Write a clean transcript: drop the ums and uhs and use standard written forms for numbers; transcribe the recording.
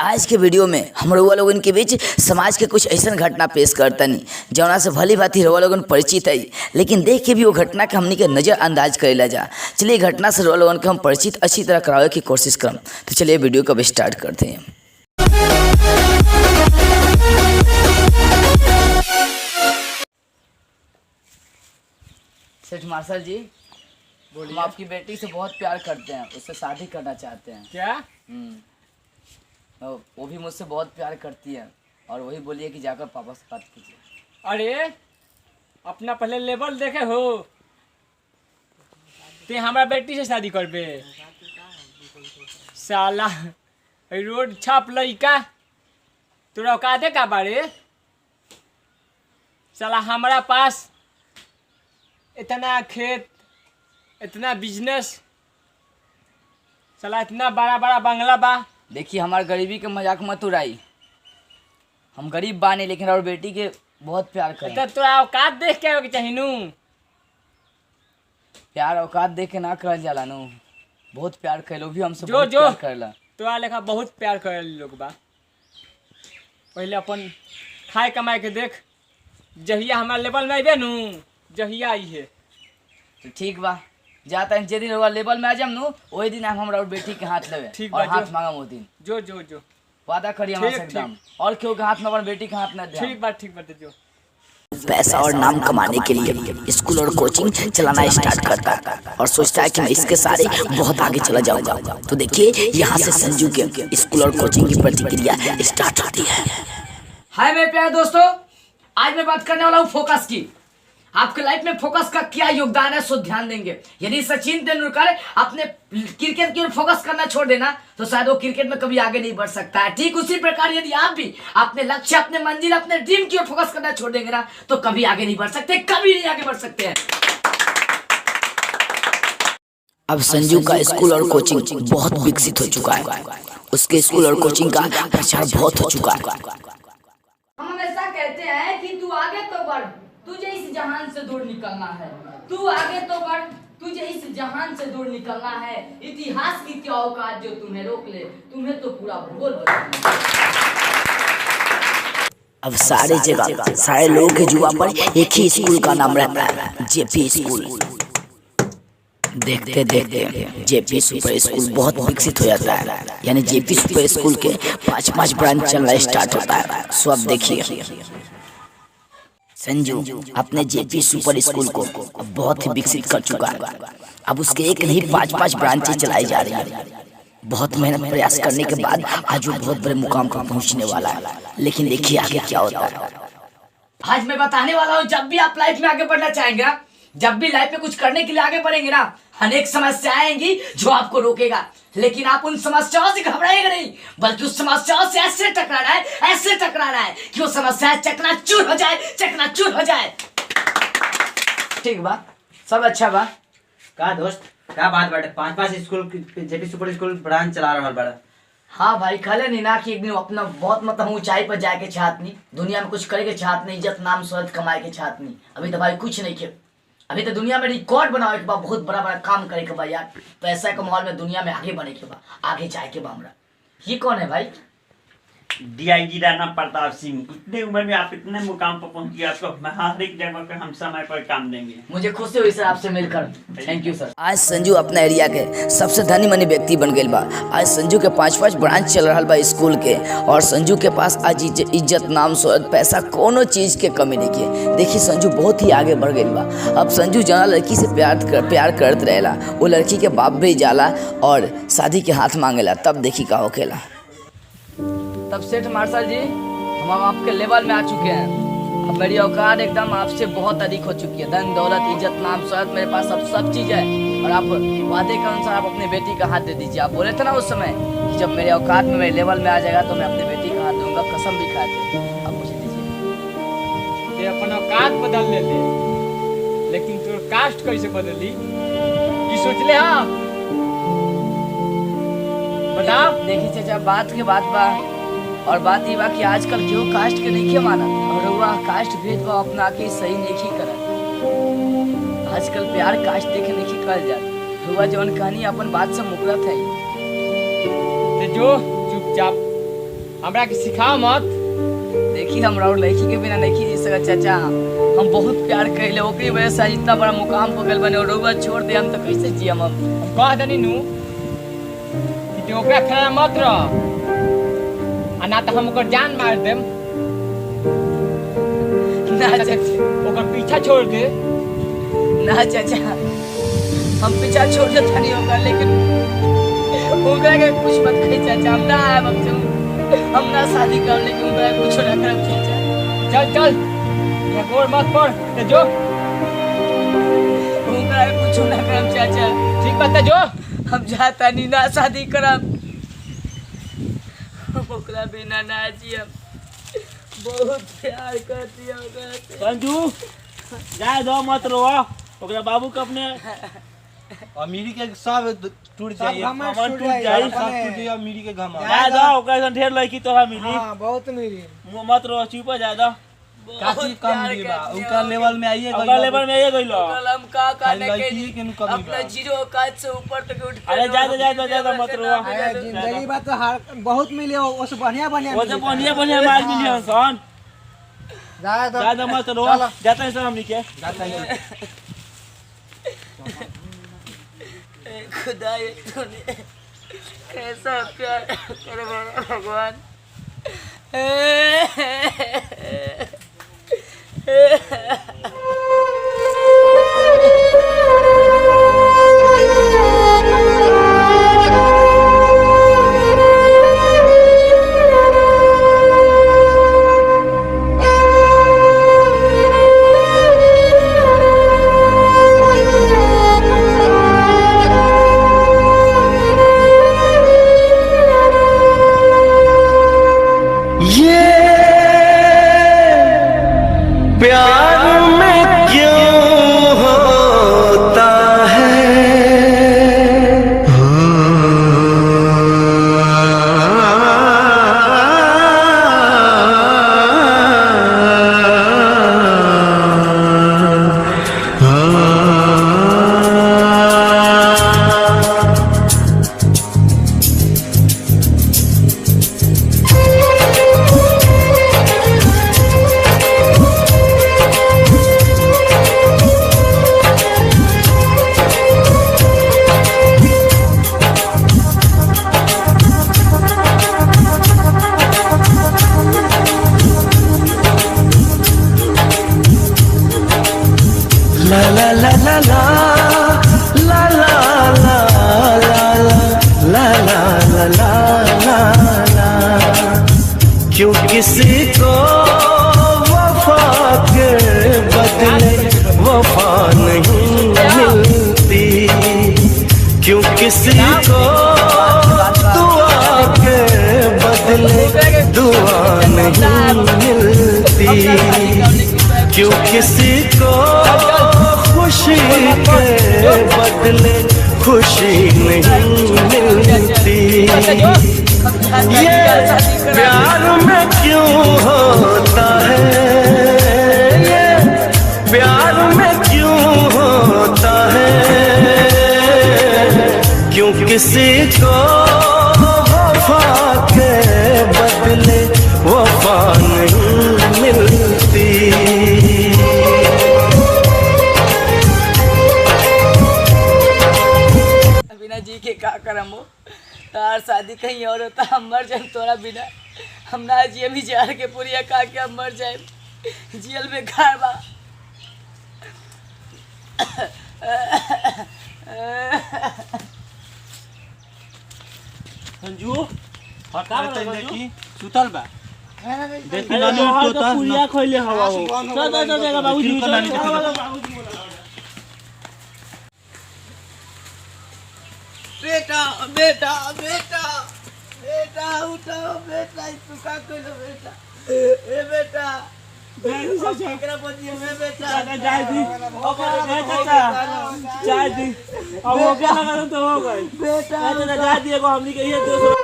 आज के वीडियो में हम रउआ लोगन के बीच समाज के कुछ ऐसा घटना पेश करतनी जौना से भली भांति रउआ लोगन परिचित है, लेकिन देख के भी वो घटना के हमनी के नज़रअंदाज करेला जा। चलिए घटना से रउआ लोगन के हम परिचित अच्छी तरह करावे की कोशिश करम। तो चलिए वीडियो को अब स्टार्ट करते हैं। सेठ मार्शल जी, हम आपकी बेटी से बहुत प्यार करते हैं, उससे शादी करना चाहते हैं। क्या? वो भी मुझसे बहुत प्यार करती है और वही बोलिए कि जाकर पापा से बात कीजिए। अरे अपना पहले लेवल देखे हो, ते हमारा बेटी से शादी करबे? साला रोड छाप लइका, तोरा औकाते का बारे? साला हमारा पास इतना खेत, इतना बिजनेस, साला इतना बड़ा बड़ा बंगला बा। देखिए हमारे गरीबी के मजाक मत उड़ाई, हम गरीब बानी लेकिन और बेटी के बहुत प्यार करें। तो तोरा औकात देख के आवे के चाही नू। प्यार औकात देख के ना करल जाला नू, बहुत प्यार करेलो भी हमसे जो बहुत जो प्यार करेला। तोरा लेखा बहुत प्यार करे लोग बा। पहले अपन खाए कमाए के देख, जहिया हमारा लेवल में आइबे नू, जहिया आई है तो ठीक बा, जाता है जे दिन रउआ लेवल में आ जाम नू, वही दिन आप हमरा और बेटी के हाथ लेवे ठीक और बा, हाथ जो। मांगम वो दिन। जो जो जो वादा करिए हमारे से ठीक, एकदम, और क्यों के हाथ में अपन बेटी के हाथ न दे। ठीक बात जो। पैसा और नाम कमाने के लिए स्कूल और कोचिंग चलाना स्टार्ट करता है और सोचता है कि मैं इसके सारे बहुत आगे चला जाऊंगा। तो देखिए यहाँ से संजू के स्कूल और कोचिंग की प्रतिक्रिया स्टार्ट होती है। हाय मेरे प्यारे दोस्तों, आज मैं बात करने वाला हूँ फोकस की। आपके लाइफ में फोकस का क्या योगदान है सो ध्यान देंगे। यदि सचिन तेंदुलकर अपने क्रिकेट की ओर फोकस करना छोड़ देना तो शायद वो क्रिकेट में कभी आगे नहीं बढ़ सकता है। ठीक उसी प्रकार यदि आप भी अपने लक्ष्य, अपने मंजिल, अपने ड्रीम की ओर फोकस करना छोड़ देंगे ना तो कभी आगे नहीं बढ़ सकते, कभी नहीं आगे बढ़ सकते हैं। अब संजू का स्कूल और कोचिंग बहुत विकसित हो चुका है, उसके स्कूल और कोचिंग का प्रचार बहुत हो चुका है। हम हमेशा कहते हैं कि तू आगे तो बढ़, तुझे इस जहान से दूर निकलना है। तू आगे तो बढ़, तुझे इस जहान से दूर निकलना है। इतिहास की क्या औकात जो तुम्हें रोक ले, तुम्हें तो पूरा भूगोल बदलना है। अब सारे जगह सारे लोगों के जुआ पर एक ही स्कूल का नाम रहता है, जेपी स्कूल। देखते देखते जेपी सुपर स्कूल बहुत विकसित हो जाता है, यानी जेपी सुपर स्कूल के 5-5 ब्रांच चलना स्टार्ट होता है। सो अब देखिए संजू अपने जेपी सुपर स्कूल को अब बहुत ही विकसित कर चुका है। अब उसके एक नहीं 5-5 ब्रांचें चलाई जा रही है। बहुत मेहनत प्रयास करने के बाद आज वो बहुत बड़े मुकाम पर पहुंचने वाला है। लेकिन देखिए आगे क्या होता है। आज मैं बताने वाला हूँ, जब भी आप लाइफ में आगे बढ़ना चाहेंगे ना, जब भी लाइफ में कुछ करने के लिए आगे बढ़ेंगे ना, अनेक समस्याएं आएंगी जो आपको रोकेगा, लेकिन आप उन समस्याओं से घबराएंगे नहीं, बल्कि उस समस्याओं से ऐसे टकराना है, ऐसे टकराना है कि वो समस्याएं चकनाचूर हो जाए, चकनाचूर हो जाए। ठीक बा, सब अच्छा बा का दोस्त? क्या बात बाटे? 5-5 school JP super school branch चला रहा बड़ा। हाँ भाई, खले नहीं ना कि एक दिन अपना बहुत मतलब ऊंचाई पर जाके चाहत नहीं, दुनिया में कुछ करे के चाहत नहीं, इज्जत नाम शोहरत कमाए के चाहत नहीं। अभी तो भाई कुछ नहीं किया, अभी तो दुनिया में रिकॉर्ड बनावे के बा, बहुत बड़ा बड़ा काम करे के बा यार। पैसा के माहौल में दुनिया में आगे बढ़े के बा, आगे जाए के बा हमरा। ये कौन है भाई? डीआईजी राणा प्रताप सिंह। इतने उम्र में आप इतने मुकाम पर पहुंच गए, आपको हर एक जगह पे हम समय पर काम देंगे। मुझे खुशी हुई सर आपसे मिलकर, थैंक यू सर। आज संजू अपना एरिया के सबसे धनी मनी व्यक्ति बन गए बा। आज संजू के 5-5 ब्रांच चल रहा बा स्कूल के, और संजू के पास आज इज्जत नाम शोहरत पैसा कोनो चीज के कमी नहीं की। देखिए संजू बहुत ही आगे बढ़ गई बा। अब संजू जना लड़की से प्यार करत रहेला, वो लड़की के बाप भी जाला और शादी के हाथ मांगेला, तब देखी का होकेला। तब सेठ मार्शल जी, हम आपके लेवल में आ चुके हैं। अब मेरी औकात एकदम आपसे बहुत अधिक हो चुकी है। धन दौलत इज्जत नाम शोहरत मेरे पास सब चीज़ है, और आप वादे के अनुसार आप अपनी बेटी का हाथ दे दीजिए। आप बोले थे ना उस समय कि जब मेरे औकात में मेरे लेवल में आ जाएगा तो मैं अपनी बेटी का हाथ दूंगा, कसम भी खाए थे। आप मुझे दीजिए। ते अपन औकात बदल ले, लेकिन तोर कास्ट कैसे बदली ये सोच ले। हाँ बताओ। देखिए चाचा, बात के बात बा, और बात ये बा कि आजकल क्यों कास्ट के नहीं माना, और वह कास्ट भेदभाव अपना के सही नहीं करा। आजकल प्यार कास्ट देखे नहीं कर जाता, हुआ जवन कहानी अपन बात से मुकरत है। जो चुपचाप हमरा के सिखाओ मत। देखी हमरा और लड़की के बिना नहीं जी सकत चाचा। हम बहुत प्यार कइले, ओकरी वजह से आज इतना बड़ा मुकाम पर गइल बने और रउआ छोड़ दे हम तो कैसे जियम हम। कह दनी नु कि तू ओकरा फेरा मत रह, आ ना तो हम ओकर जान मार देम। ना चाचा, ओकर पीछा छोड़ दे। ना चाचा, हम पीछा छोड़ दे थानी होगा, लेकिन ओकरा के कुछ मत कही चाचा। हम ना आए बच्चों, हम ना शादी कर, लेकिन ओकरा कुछ ना करब चाचा। चल चल, ये गोर मत पड़ ते जो। ओकरा कुछ ना करब चाचा। ठीक बात है जो। हम जाता नहीं, ना शादी करब, हम ओकरा बिना ना जियब। बहुत प्यार करती है ओकरा से। संजू जाए दो मत रो, ओकरा बाबू के अपने अमीरी के सब टूट जाई, घमंड टूट जाई, सब टूट जाई अमीरी के घमंड। जाए दो, ओकरा से ढेर लड़की तोरा मिली। हाँ बहुत मिली। मत रो, चुप जाए दो। काफी कम मिली बा, उनका लेवल में आइए ओकरा लेवल में ये गइलो। कल हम का करने लड़की के के नु कमी अपना बा। जीरो औकात से ऊपर तक उठ अरे जाए दो मत रो। अरे जिंदगी बात तो हर बहुत मिली, उससे बढ़िया बढ़िया वो तो बढ़िया बढ़िया माल मिली हसन। जाए दो मत रो, जाते हैं सब हमनी के। जाता है खुदा ये तूने कैसा प्यार करे मेरे भगवान। क्यों किसी को वफा के बदले वफा नहीं मिलती, क्यों किसी को दुआ के बदले दुआ नहीं मिलती, क्यों किसी को खुशी के बदले खुशी नहीं मिलती। ये प्यार में क्यों होता है, ये प्यार में क्यों होता है, क्यों किसी को वफा के बदले वफा नहीं मिलती। बिना जी के का करम हो, तार शादी कहीं और होता, हम मर जाए तोरा बिना। हम ना जिए भी जार के पुरिया खा के हम मर जाए, जेल में घर बा। संजू हटा देखी सुतल बा, देखी अरे नानी वहाँ तो तो पुड़िया खोले हवा हो। चल जगह बाबूजी बेटा बेटा बेटा बेटा उठाओ बेटा, इसको का कइलो बेटा, ए बेटा एकरा बदियो में बेटा जाए दी चाचा जाए दी, अब हो गया लगा तो हो गए बेटा चाचा जाए दी, हमनी के ये 200